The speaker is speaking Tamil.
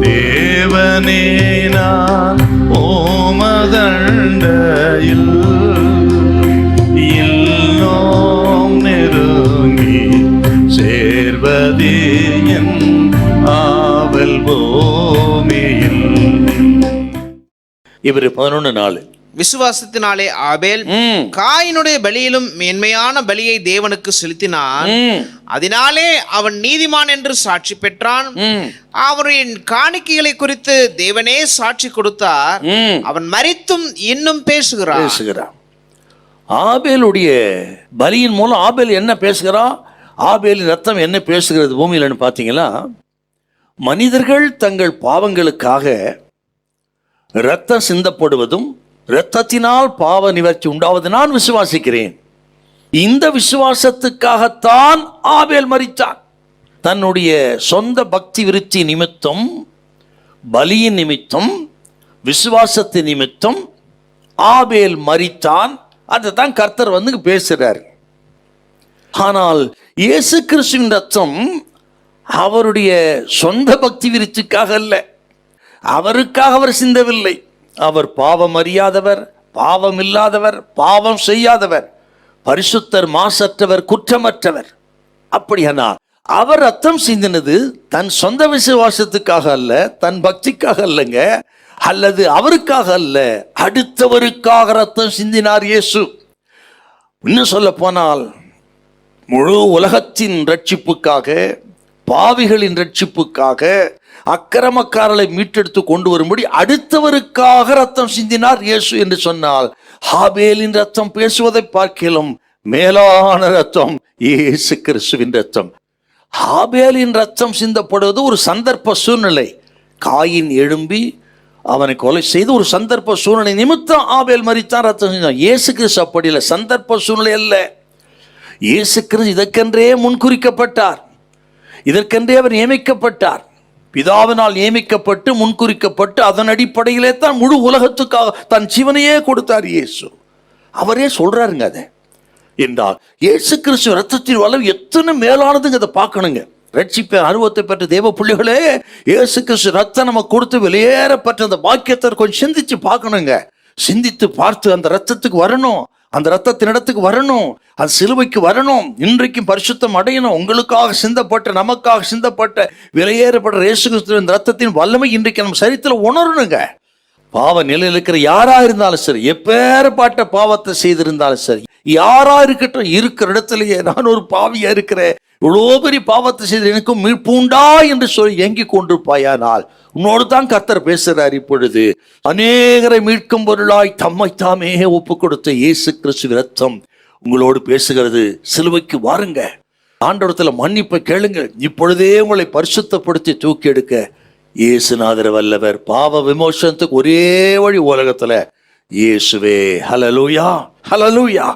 தேவனே நான் ஓமதண்டையில் இன்னும் நெருங்கி சேர்வதே என் ஆவல் பூமியில். இவர் 11:4. விசுவாசத்தினாலே ஆபேல் காயினுடைய பலியிலும் மேன்மையான பலியை தேவனுக்கு செலுத்தினான். அதனாலே அவன் நீதிமான் என்று சாட்சி பெற்றான். அவரின் காணிக்கைகளை குறித்து தேவனே சாட்சி கொடுத்தார். அவன் மரித்தும் இன்னும் பேசுகிறான். ஆபேலுடைய பலியின் மூலம் ஆபேல் என்ன பேசுகிறான்? ஆபேலின் ரத்தம் என்ன பேசுகிறது பூமியிலன்னு பார்த்தீங்களா? மனிதர்கள் தங்கள் பாவங்களுக்காக இரத்தம் சிந்தப்படுவதும் இரத்தத்தினால் பாவ நிவர்த்தி உண்டாவது நான் விசுவாசிக்கிறேன். இந்த விசுவாசத்துக்காகத்தான் ஆபேல் மரித்தான். தன்னுடைய சொந்த பக்தி விருத்தி நிமித்தம், பலியின் நிமித்தம், விசுவாசத்தின் நிமித்தம் ஆபேல் மரித்தான். அதைத்தான் கர்த்தர் வந்து பேசுறார். ஆனால் இயேசு கிறிஸ்துவின் ரத்தம் அவருடைய சொந்த பக்தி விருத்திக்காக அல்ல, அவருக்காக அவர் சிந்தவில்லை. அவர் பாவம் அறியாதவர், பாவம் இல்லாதவர், பாவம் செய்யாதவர், பரிசுத்தர், மாசற்றவர், குற்றமற்றவர். அப்படியானால் அவர் ரத்தம் சிந்தினது தன் சொந்த விசுவாசத்துக்காக அல்ல, தன் பக்திக்காக அல்லங்க, அல்லது அவருக்காக அல்ல, அடுத்தவருக்காக ரத்தம் சிந்தினார் இயேசு. இன்னும் சொல்ல போனால் முழு உலகத்தின் ரட்சிப்புக்காக, பாவிகளின் ரட்சிப்புக்காக, அக்கிரமக்காரர்களை மீட்டெடுத்து கொண்டு வரும்படி அடுத்தவருக்காக ரத்தம் சிந்தினார் இயேசு என்று சொன்னால், ஆபேலின் ரத்தம் பேசுவதை பார்க்கலாம் மேலான ரத்தம் இயேசு கிறிஸ்துவின் ரத்தம். ஆபேலின் ரத்தம் சிந்தப்படுவது ஒரு சந்தர்ப்ப சூழ்நிலை. காயின் எழும்பி அவனை கொலை செய்து ஒரு சந்தர்ப்ப சூழ்நிலை நிமித்தம் ஆபேல் மரித்தான், ரத்தம் சிந்தினான். இயேசு கிறிஸ்து அப்படி இல்லை, சந்தர்ப்ப சூழ்நிலை அல்ல. இயேசு கிறிஸ்து இதற்கென்றே முன்குறிக்கப்பட்டார், இதற்கென்றே அவர் நியமிக்கப்பட்டார். பிதாவினால் நியமிக்கப்பட்டு முன்குறிக்கப்பட்டு அதன் அடிப்படையிலே தான் முழு உலகத்துக்காக தன் ஜீவனையே கொடுத்தார் இயேசு. அவரே சொல்றாருங்க அதை என்றால் இயேசு கிறிஸ்து ரத்தத்தின் அளவு எத்தனை மேலானதுங்க, அதை பார்க்கணுங்க. ரட்சிப்பை அனுபவத்தை பெற்ற தேவ பிள்ளைகளே, இயேசு கிறிஸ்து ரத்தம் நம்ம கொடுத்து வெளியேறப்பட்ட அந்த பாக்கியத்தை கொஞ்சம் சிந்திச்சு பார்க்கணுங்க. சிந்தித்து பார்த்து அந்த ரத்தத்துக்கு வரணும், அந்த ரத்தத்தின் இடத்துக்கு வரணும், அந்த சிலுவைக்கு வரணும். இன்றைக்கும் பரிசுத்தம் அடையணும். உங்களுக்காக சிந்தப்பட்ட, நமக்காக சிந்தப்பட்ட, விலையேறப்பட்ட இயேசு கிறிஸ்துவின் ரத்தத்தின் வல்லமை இன்றைக்கு நம்ம சரித்திரம் உணரணுங்க. பாவ நிலையில் இருக்கிற யாரா இருந்தாலும் சரி, எப்பேற்பட்ட பாவத்தை செய்திருந்தாலும் சரி, யாரா இருக்கட்டும், இருக்கிற இடத்துலயே நான் ஒரு பாவியா இருக்கிறேன், இவ்வளோ பெரிய பாவத்தை செய்து எனக்கும் மீட்புண்டா என்று சொல்லி ஏங்கி கொண்டிருப்பாயானால் உன்னோடு தான் கர்த்தர் பேசுறார். இப்பொழுது அநேகரை மீட்கும் பொருளாய் தம்மை தாமே ஒப்பு கொடுத்த இயேசு கிறிஸ்து ரத்தம் உங்களோடு பேசுகிறது. சிலுவைக்கு வாருங்க, ஆண்டவரத்துல மன்னிப்பை கேளுங்கள். இப்பொழுதே உங்களை பரிசுத்தப்படுத்தி தூக்கி எடுக்க இயேசுநாதர் வல்லவர். பாவ விமோசனத்துக்கு ஒரே வழி உலகத்துல இயேசுவே. ஹல்லேலூயா, ஹல்லேலூயா.